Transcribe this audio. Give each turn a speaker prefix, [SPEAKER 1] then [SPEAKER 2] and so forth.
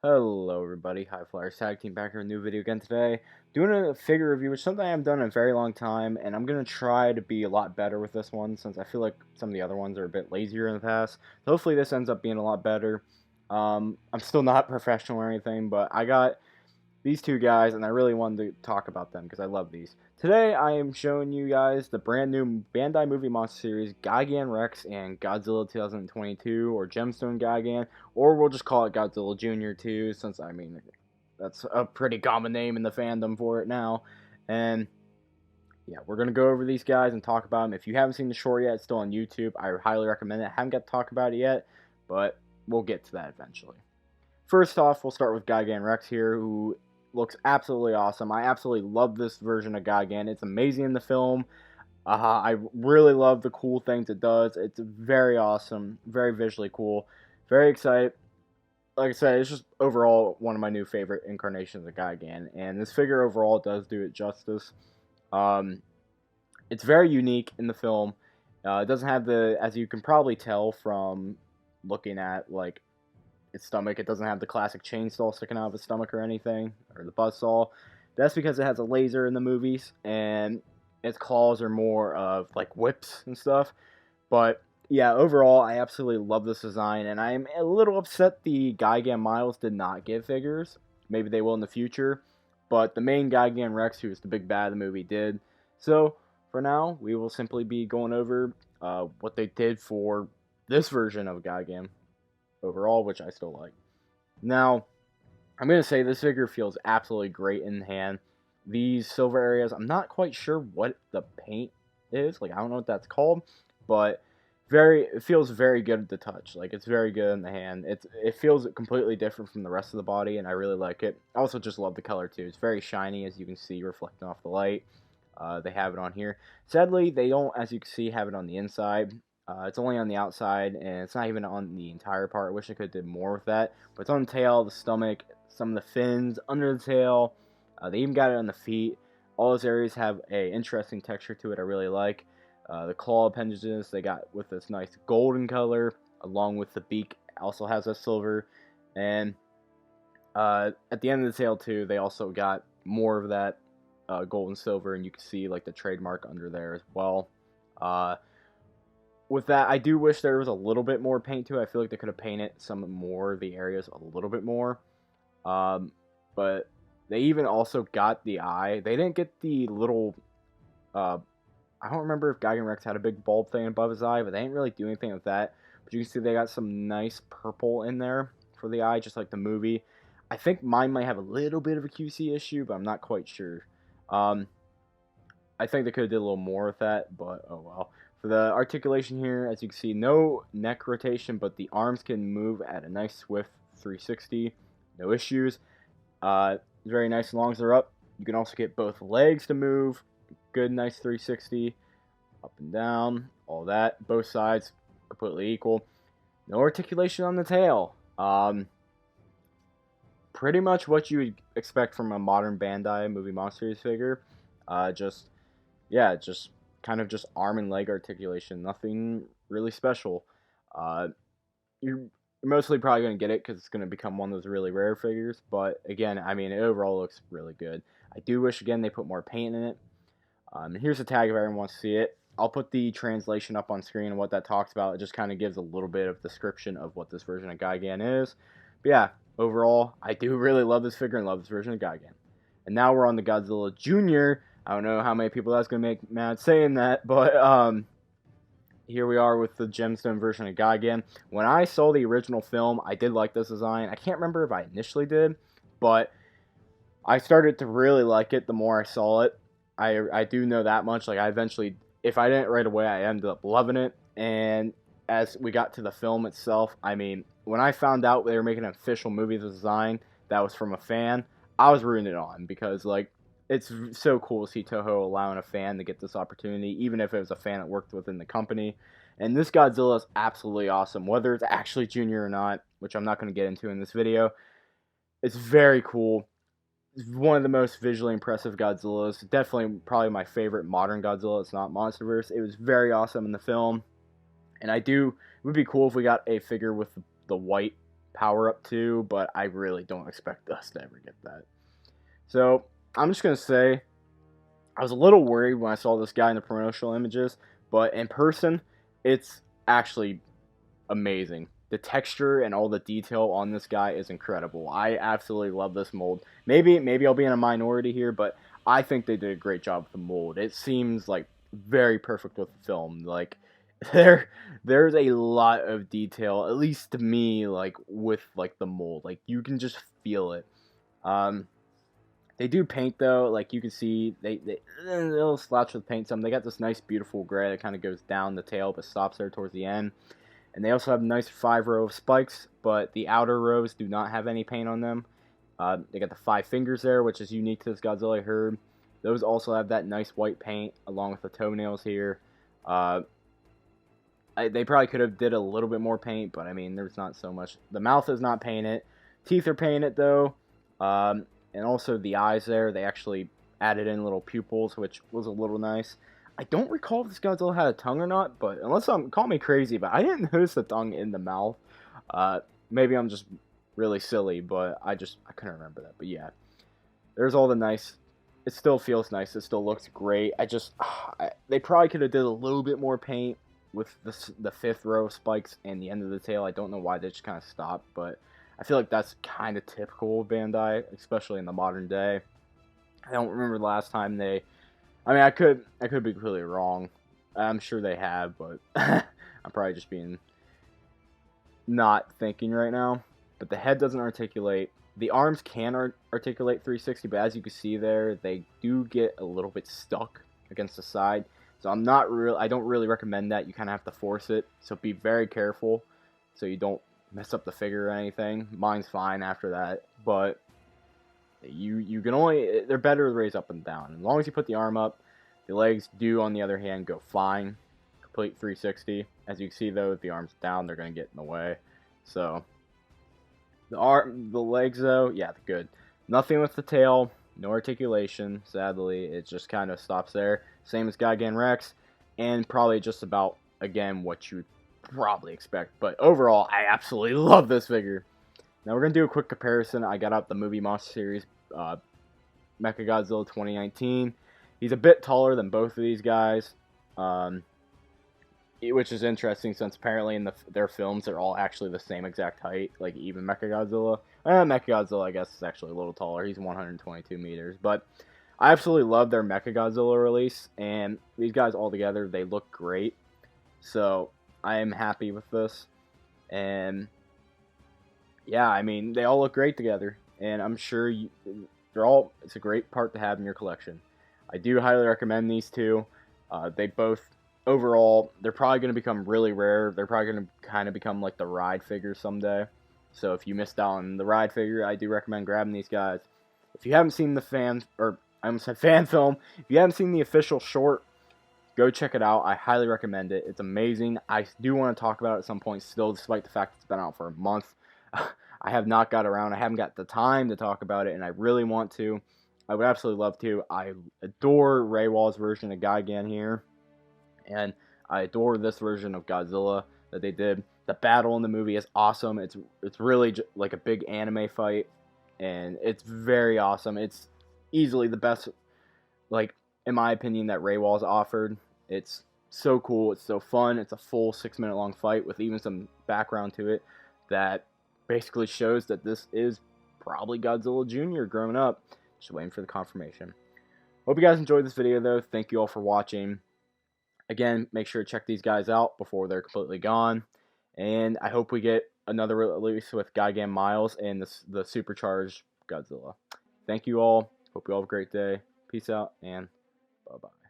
[SPEAKER 1] Hello everybody, High Flyers Tag Team back here with a new video again today. Doing a figure review, which is something I haven't done in a very long time, and I'm going to try to be a lot better with this one, since I feel like some of the other ones are a bit lazier in the past. So hopefully this ends up being a lot better. I'm still not professional or anything, but I got these two guys, and I really wanted to talk about them because I love these. Today, I am showing you guys the brand new Bandai movie monster series, Gigan Rex and Godzilla 2022, or Gemstone Gigan, or we'll just call it Godzilla Jr. too, since, I mean, that's a pretty common name in the fandom for it now. And, yeah, we're going to go over these guys and talk about them. If you haven't seen the short yet, it's still on YouTube. I highly recommend it. I haven't got to talk about it yet, but we'll get to that eventually. First off, we'll start with Gigan Rex here, who looks absolutely awesome. I absolutely love this version of Gigan. It's amazing in the film. I really love the cool things it does. It's very awesome, very visually cool, very excited. Like I said, it's just overall one of my new favorite incarnations of Gigan, and this figure overall does do it justice. It's very unique in the film. It doesn't have the, as you can probably tell from looking at like its stomach, it doesn't have the classic chainsaw sticking out of its stomach or anything, or the buzzsaw. That's because it has a laser in the movies, and its claws are more of like whips and stuff. But yeah, overall, I absolutely love this design, and I'm a little upset the Gigan Miles did not get figures. Maybe they will in the future, but the main Gigan Rex, who is the big bad of the movie, did. So for now, we will simply be going over what they did for this version of Gigan overall, which I still like. Now, I'm going to say this figure feels absolutely great in hand. These silver areas, I'm not quite sure what the paint is. Like, I don't know what that's called, but it feels very good at the touch. Like, it's very good in the hand. It feels completely different from the rest of the body, and I really like it. I also just love the color, too. It's very shiny, as you can see, reflecting off the light. They have it on here. Sadly, they don't, as you can see, have it on the inside. It's only on the outside, and it's not even on the entire part. I wish I could have did more with that. But it's on the tail, the stomach, some of the fins, under the tail. They even got it on the feet. All those areas have a interesting texture to it I really like. The claw appendages they got with this nice golden color, along with the beak also has a silver. And at the end of the tail, too, they also got more of that gold and silver, and you can see like the trademark under there as well. With that, I do wish there was a little bit more paint to it. I feel like they could have painted some more of the areas a little bit more. But they even also got the eye. They didn't get the little... I don't remember if Gigan Rex had a big bulb thing above his eye, but they didn't really do anything with that. But you can see they got some nice purple in there for the eye, just like the movie. I think mine might have a little bit of a QC issue, but I'm not quite sure. I think they could have did a little more with that, but oh well. For the articulation here, as you can see, no neck rotation, but the arms can move at a nice swift 360. No issues. Very nice as long as they're up. You can also get both legs to move. Good, nice 360. Up and down. All that. Both sides completely equal. No articulation on the tail. Pretty much what you would expect from a modern Bandai movie monster series figure. Just kind of just arm and leg articulation. Nothing really special. You're mostly probably going to get it because it's going to become one of those really rare figures. But again, I mean, it overall looks really good. I do wish, again, they put more paint in it. And here's the tag if everyone wants to see it. I'll put the translation up on screen and what that talks about. It just kind of gives a little bit of description of what this version of Gigan is. But yeah, overall, I do really love this figure and love this version of Gigan. And now we're on the Godzilla Jr. I don't know how many people that's going to make mad saying that, but here we are with the gemstone version of Gigan. When I saw the original film, I did like this design. I can't remember if I initially did, but I started to really like it the more I saw it. I do know that much. Like, I eventually, if I didn't right away, I ended up loving it. And as we got to the film itself, I mean, when I found out they were making an official movie of the design that was from a fan, I was rooting it on because, like, it's so cool to see Toho allowing a fan to get this opportunity, even if it was a fan that worked within the company. And this Godzilla is absolutely awesome, whether it's actually Junior or not, which I'm not going to get into in this video. It's very cool. It's one of the most visually impressive Godzillas. Definitely probably my favorite modern Godzilla. It's not MonsterVerse. It was very awesome in the film. And it would be cool if we got a figure with the white power-up too, but I really don't expect us to ever get that. So, I'm just going to say, I was a little worried when I saw this guy in the promotional images, but in person, it's actually amazing. The texture and all the detail on this guy is incredible. I absolutely love this mold. Maybe I'll be in a minority here, but I think they did a great job with the mold. It seems like very perfect with the film. Like there's a lot of detail, at least to me, like with like the mold. Like you can just feel it. Um, they do paint though, like you can see they'll slouch with paint some. They got this nice beautiful gray that kind of goes down the tail but stops there towards the end. And they also have a nice 5-row of spikes, but the outer rows do not have any paint on them. They got the 5 fingers there, which is unique to this Godzilla herd. Those also have that nice white paint along with the toenails here. They probably could have did a little bit more paint, but I mean, there's not so much. The mouth is not painted. Teeth are painted though. And also the eyes there, they actually added in little pupils, which was a little nice. I don't recall if this Godzilla had a tongue or not, but call me crazy, but I didn't notice the tongue in the mouth. Maybe I'm just really silly, but I couldn't remember that. But yeah, there's all the nice. It still feels nice. It still looks great. They probably could have did a little bit more paint with the 5th row of spikes and the end of the tail. I don't know why they just kind of stopped, but I feel like that's kind of typical of Bandai, especially in the modern day. I don't remember the last time they. I mean, I could be completely wrong. I'm sure they have, but I'm probably just being not thinking right now. But the head doesn't articulate. The arms can articulate 360, but as you can see there, they do get a little bit stuck against the side. So I don't really recommend that. You kind of have to force it. So be very careful so you don't mess up the figure or anything. Mine's fine after that, but you can only, they're better to raise up and down. As long as you put the arm up, the legs do, on the other hand, go fine. Complete 360. As you can see though, if the arm's down, they're going to get in the way. So the legs though, yeah, good. Nothing with the tail, no articulation, sadly. It just kind of stops there. Same as Gigan Rex, and probably just about, again, what you would probably expect. But overall, I absolutely love this figure. Now we're going to do a quick comparison. I got out the Movie Monster Series Mechagodzilla 2019. He's a bit taller than both of these guys, which is interesting since apparently in their films they're all actually the same exact height, like even Mechagodzilla. Mechagodzilla, I guess, is actually a little taller. He's 122 meters. But I absolutely love their Mechagodzilla release, and these guys all together, they look great. So I am happy with this. And yeah, I mean, they all look great together, and I'm sure it's a great part to have in your collection. I do highly recommend these two. They both, overall, they're probably going to become really rare. They're probably going to kind of become like the ride figure someday. So if you missed out on the ride figure, I do recommend grabbing these guys. If you haven't seen the fan film, if you haven't seen the official short, go check it out. I highly recommend it. It's amazing. I do want to talk about it at some point still, despite the fact it's been out for a month. I have not got around. I haven't got the time to talk about it, and I really want to. I would absolutely love to. I adore Ray Wall's version of Gigan here, and I adore this version of Godzilla that they did. The battle in the movie is awesome. It's really like a big anime fight, and it's very awesome. It's easily the best, like, in my opinion, that Ray Wall's offered. It's so cool. It's so fun. It's a full 6-minute long fight with even some background to it that basically shows that this is probably Godzilla Jr. grown up. Just waiting for the confirmation. Hope you guys enjoyed this video, though. Thank you all for watching. Again, make sure to check these guys out before they're completely gone. And I hope we get another release with Gigan Miles and the supercharged Godzilla. Thank you all. Hope you all have a great day. Peace out, and bye-bye.